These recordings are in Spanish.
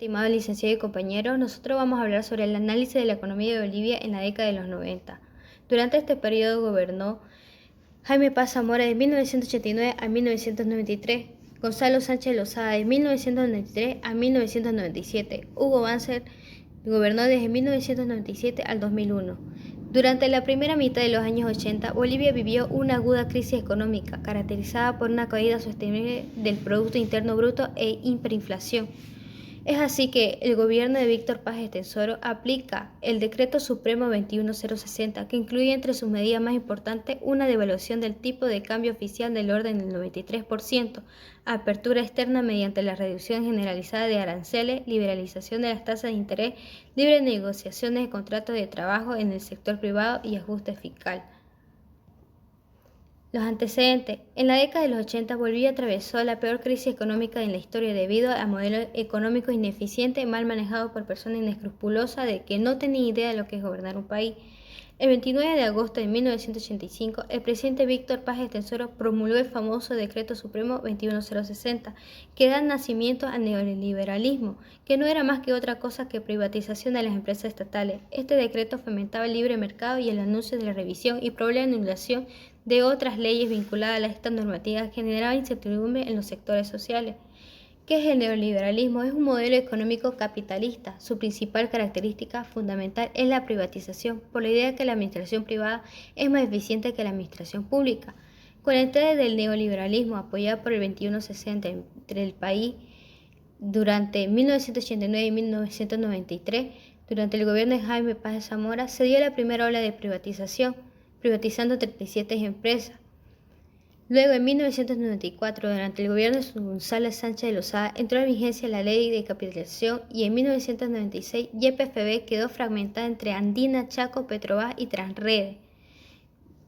Estimado licenciado y compañero, nosotros vamos a hablar sobre el análisis de la economía de Bolivia en la década de los 90. Durante este periodo gobernó Jaime Paz Zamora de 1989 a 1993, Gonzalo Sánchez Lozada de 1993 a 1997, Hugo Banzer gobernó desde 1997 al 2001. Durante la primera mitad de los años 80, Bolivia vivió una aguda crisis económica caracterizada por una caída sostenible del Producto Interno Bruto e hiperinflación. Es así que el gobierno de Víctor Paz Estenssoro aplica el Decreto Supremo 21060, que incluye entre sus medidas más importantes una devaluación del tipo de cambio oficial del orden del 93%, apertura externa mediante la reducción generalizada de aranceles, liberalización de las tasas de interés, libre negociaciones de contratos de trabajo en el sector privado y ajuste fiscal. Los antecedentes. En la década de los 80, Bolivia atravesó la peor crisis económica en la historia debido a modelos económicos ineficientes, mal manejados por personas inescrupulosas de que no tenían idea de lo que es gobernar un país. El 29 de agosto de 1985, el presidente Víctor Paz Estenssoro promulgó el famoso Decreto Supremo 21060, que da nacimiento al neoliberalismo, que no era más que otra cosa que privatización de las empresas estatales. Este decreto fomentaba el libre mercado y el anuncio de la revisión y probable anulación de otras leyes vinculadas a estas normativas generaba incertidumbre en los sectores sociales. ¿Qué es el neoliberalismo? Es un modelo económico capitalista. Su principal característica fundamental es la privatización, por la idea de que la administración privada es más eficiente que la administración pública. Con la entrada del neoliberalismo apoyado por el 2160 entre el país durante 1989 y 1993, durante el gobierno de Jaime Paz de Zamora, se dio la primera ola de privatización, privatizando 37 empresas. Luego, en 1994, durante el gobierno de Gonzalo Sánchez de Lozada, entró en vigencia la ley de capitalización y en 1996 YPFB quedó fragmentada entre Andina, Chaco, Petrobras y Transrede.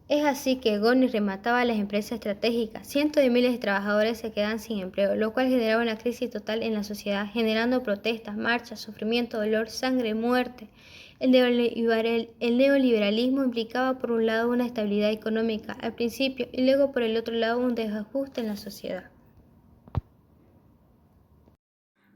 Es así que Goni remataba las empresas estratégicas. Cientos de miles de trabajadores se quedaban sin empleo, lo cual generaba una crisis total en la sociedad, generando protestas, marchas, sufrimiento, dolor, sangre, muerte. El neoliberalismo implicaba por un lado una estabilidad económica al principio y luego por el otro lado un desajuste en la sociedad.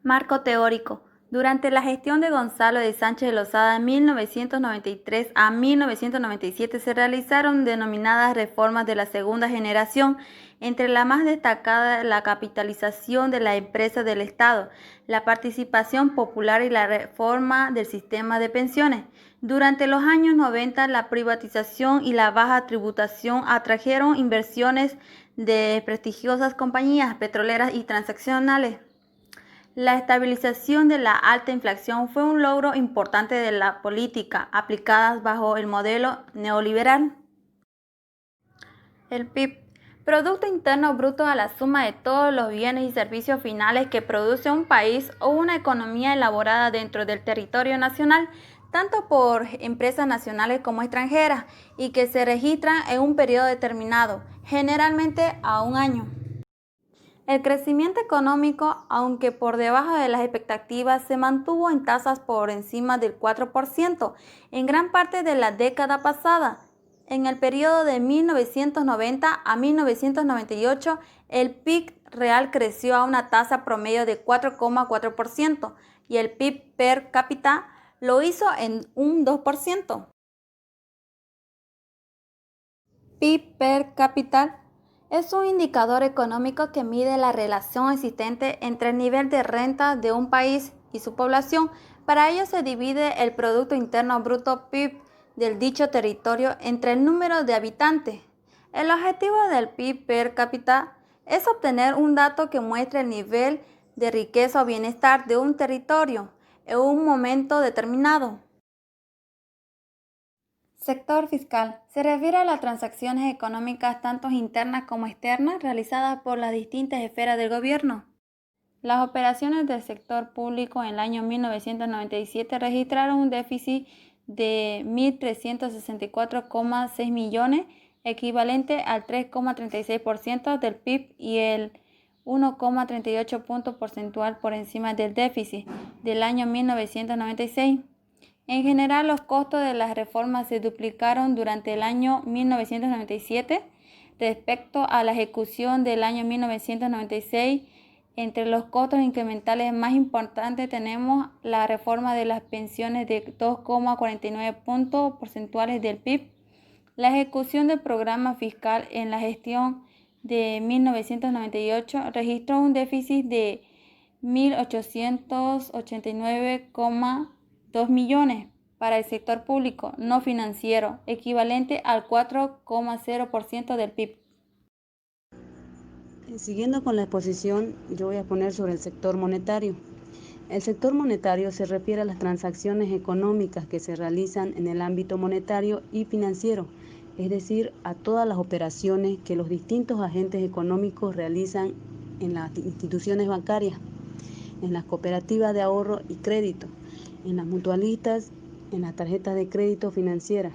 Marco teórico. Durante la gestión de Gonzalo de Sánchez de Lozada en 1993 a 1997 se realizaron denominadas reformas de la segunda generación, entre la más destacada la capitalización de las empresas del Estado, la participación popular y la reforma del sistema de pensiones. Durante los años 90, la privatización y la baja tributación atrajeron inversiones de prestigiosas compañías petroleras y transaccionales. La estabilización de la alta inflación fue un logro importante de la política aplicada bajo el modelo neoliberal. El PIB, Producto Interno Bruto, a la suma de todos los bienes y servicios finales que produce un país o una economía elaborada dentro del territorio nacional, tanto por empresas nacionales como extranjeras, y que se registran en un periodo determinado, generalmente a un año. El crecimiento económico, aunque por debajo de las expectativas, se mantuvo en tasas por encima del 4% en gran parte de la década pasada. En el periodo de 1990 a 1998, el PIB real creció a una tasa promedio de 4,4% y el PIB per cápita lo hizo en un 2%. PIB per cápita es un indicador económico que mide la relación existente entre el nivel de renta de un país y su población. Para ello se divide el Producto Interno Bruto PIB del dicho territorio entre el número de habitantes. El objetivo del PIB per cápita es obtener un dato que muestre el nivel de riqueza o bienestar de un territorio en un momento determinado. Sector fiscal. Se refiere a las transacciones económicas tanto internas como externas realizadas por las distintas esferas del gobierno. Las operaciones del sector público en el año 1997 registraron un déficit de 1.364,6 millones, equivalente al 3,36% del PIB y el 1,38 puntos porcentual por encima del déficit del año 1996. En general, los costos de las reformas se duplicaron durante el año 1997 respecto a la ejecución del año 1996 Entre los costos incrementales más importantes tenemos la reforma de las pensiones de 2,49 puntos porcentuales del PIB, la ejecución del programa fiscal en la gestión de 1998 registró un déficit de 1.889,2 millones para el sector público no financiero, equivalente al 4,0% del PIB. Siguiendo con la exposición, yo voy a poner sobre el sector monetario. El sector monetario se refiere a las transacciones económicas que se realizan en el ámbito monetario y financiero, es decir, a todas las operaciones que los distintos agentes económicos realizan en las instituciones bancarias, en las cooperativas de ahorro y crédito, en las mutualistas, en las tarjetas de crédito financieras.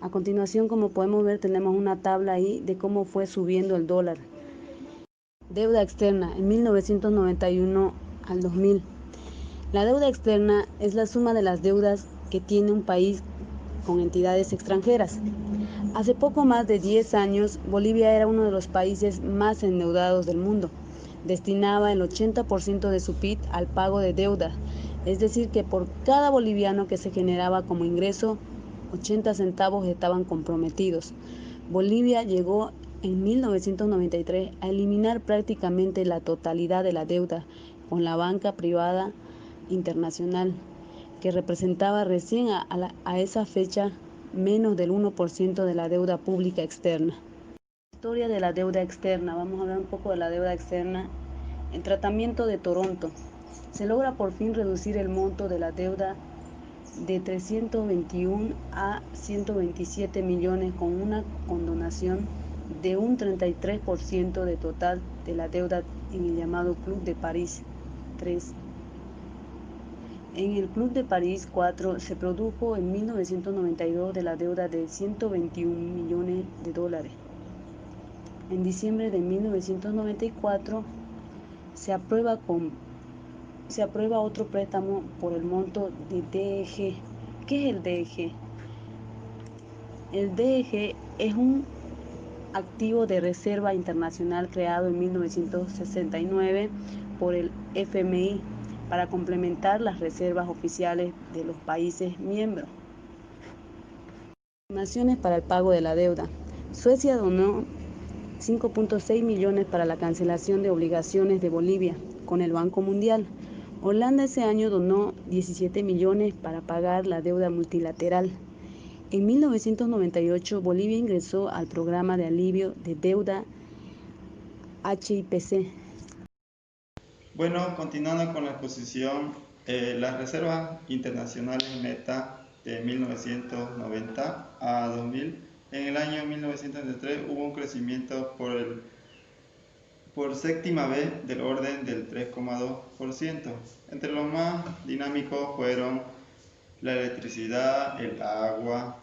A continuación, como podemos ver, tenemos una tabla ahí de cómo fue subiendo el dólar. Deuda externa en 1991 al 2000. La deuda externa es la suma de las deudas que tiene un país con entidades extranjeras. Hace poco más de 10 años, Bolivia era uno de los países más endeudados del mundo. Destinaba el 80% de su PIB al pago de deuda, es decir, que por cada boliviano que se generaba como ingreso, 80 centavos estaban comprometidos. Bolivia llegó en 1993 a eliminar prácticamente la totalidad de la deuda con la banca privada internacional, que representaba recién a esa fecha menos del 1% de la deuda pública externa. Historia de la deuda externa. Vamos a hablar un poco de la deuda externa. El tratamiento de Toronto. Se logra por fin reducir el monto de la deuda de 321 a 127 millones con una condonación de un 33% de total de la deuda en el llamado Club de París 3. En el Club de París 4 se produjo en 1992 de la deuda de 121 millones de dólares. En diciembre de 1994 se aprueba otro préstamo por el monto de DEG. ¿Qué es el DEG? El DEG es un activo de reserva internacional creado en 1969 por el FMI para complementar las reservas oficiales de los países miembros. Donaciones para el pago de la deuda. Suecia donó 5.6 millones para la cancelación de obligaciones de Bolivia con el Banco Mundial. Holanda ese año donó 17 millones para pagar la deuda multilateral. En 1998, Bolivia ingresó al programa de alivio de deuda HIPC. Bueno, continuando con la exposición, las reservas internacionales netas de 1990 a 2000, en el año 1993 hubo un crecimiento por séptima vez del orden del 3,2%. Entre los más dinámicos fueron la electricidad, el agua,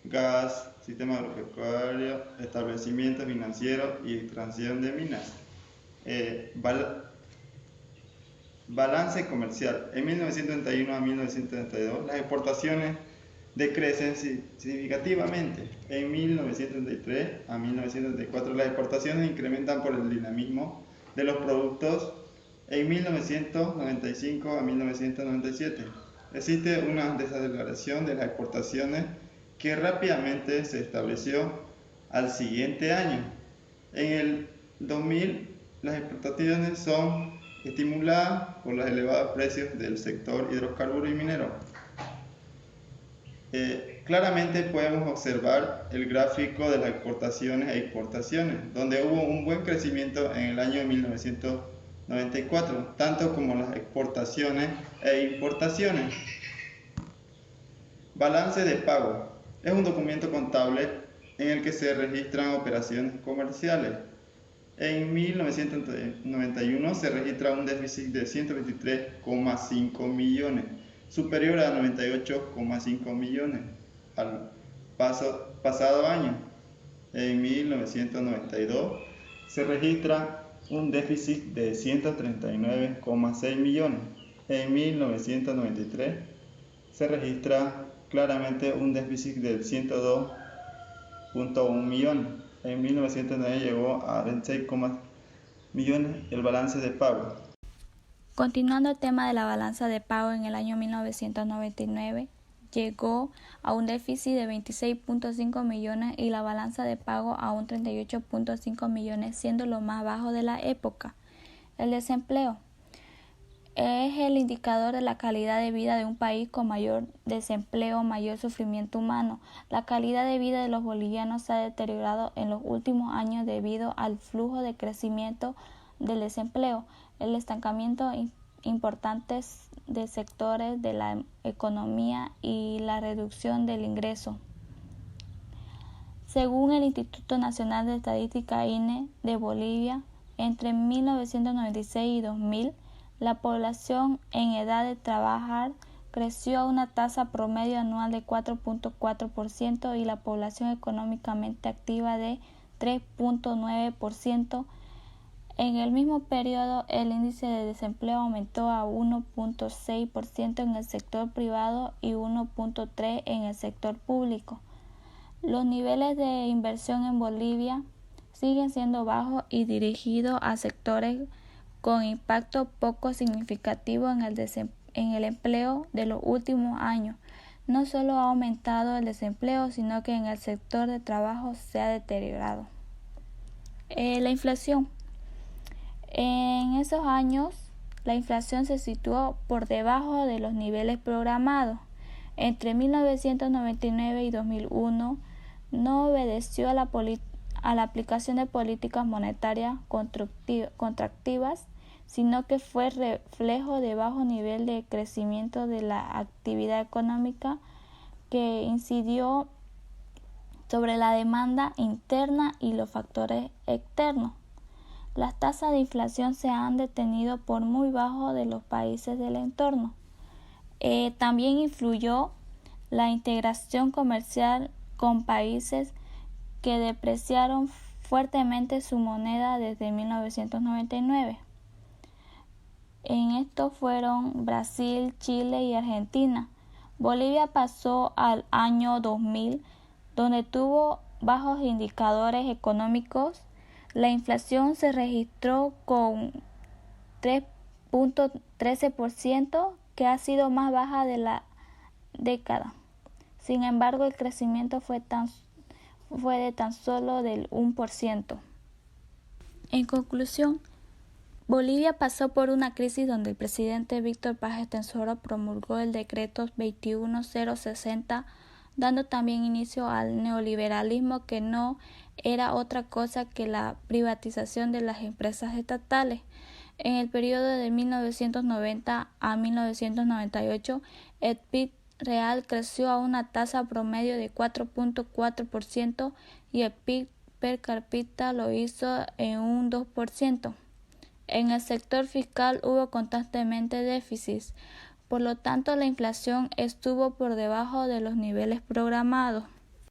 gas, sistema agropecuario, establecimientos financieros y extracción de minas. Balance comercial. En 1931 a 1932 las exportaciones decrecen significativamente. En 1933 a 1934 las exportaciones incrementan por el dinamismo de los productos. En 1995 a 1997 existe una desaceleración de las exportaciones que rápidamente se estableció al siguiente año. En el 2000 las exportaciones son estimuladas por los elevados precios del sector hidrocarburo y minero. Claramente podemos observar el gráfico de las exportaciones e importaciones, donde hubo un buen crecimiento en el año 1994, tanto como las exportaciones e importaciones. Balance de pago. Es un documento contable en el que se registran operaciones comerciales. En 1991 se registra un déficit de 123,5 millones, superior a 98,5 millones al pasado año. En 1992 se registra un déficit de 139,6 millones. En 1993 se registra claramente un déficit de 102,1 millones. En 1909 llegó a 26,9 millones el balance de pago. Continuando el tema de la balanza de pago, en el año 1999 llegó a un déficit de 26.5 millones y la balanza de pago a un 38.5 millones, siendo lo más bajo de la época. El desempleo es el indicador de la calidad de vida de un país. Con mayor desempleo, mayor sufrimiento humano. La calidad de vida de los bolivianos se ha deteriorado en los últimos años debido al flujo de crecimiento del desempleo, el estancamiento importante de sectores de la economía y la reducción del ingreso. Según el Instituto Nacional de Estadística INE de Bolivia, entre 1996 y 2000, la población en edad de trabajar creció a una tasa promedio anual de 4.4% y la población económicamente activa de 3.9%. En el mismo periodo, el índice de desempleo aumentó a 1.6% en el sector privado y 1.3% en el sector público. Los niveles de inversión en Bolivia siguen siendo bajos y dirigidos a sectores con impacto poco significativo en el empleo de los últimos años. No solo ha aumentado el desempleo, sino que en el sector de trabajo se ha deteriorado. La inflación. En esos años, la inflación se situó por debajo de los niveles programados. Entre 1999 y 2001, no obedeció a la aplicación de políticas monetarias contractivas, sino que fue reflejo de bajo nivel de crecimiento de la actividad económica que incidió sobre la demanda interna y los factores externos. Las tasas de inflación se han detenido por muy bajo de los países del entorno. También influyó la integración comercial con países que depreciaron fuertemente su moneda desde 1999. En esto fueron Brasil, Chile y Argentina. Bolivia pasó al año 2000, donde tuvo bajos indicadores económicos. La inflación se registró con 3.13%, que ha sido más baja de la década. Sin embargo, el crecimiento fue de tan solo del 1%. En conclusión, Bolivia pasó por una crisis donde el presidente Víctor Paz Estenssoro promulgó el decreto 21060, dando también inicio al neoliberalismo, que no era otra cosa que la privatización de las empresas estatales. En el periodo de 1990 a 1998, el PIB real creció a una tasa promedio de 4.4% y el PIB per cápita lo hizo en un 2%. En el sector fiscal hubo constantemente déficits, por lo tanto la inflación estuvo por debajo de los niveles programados.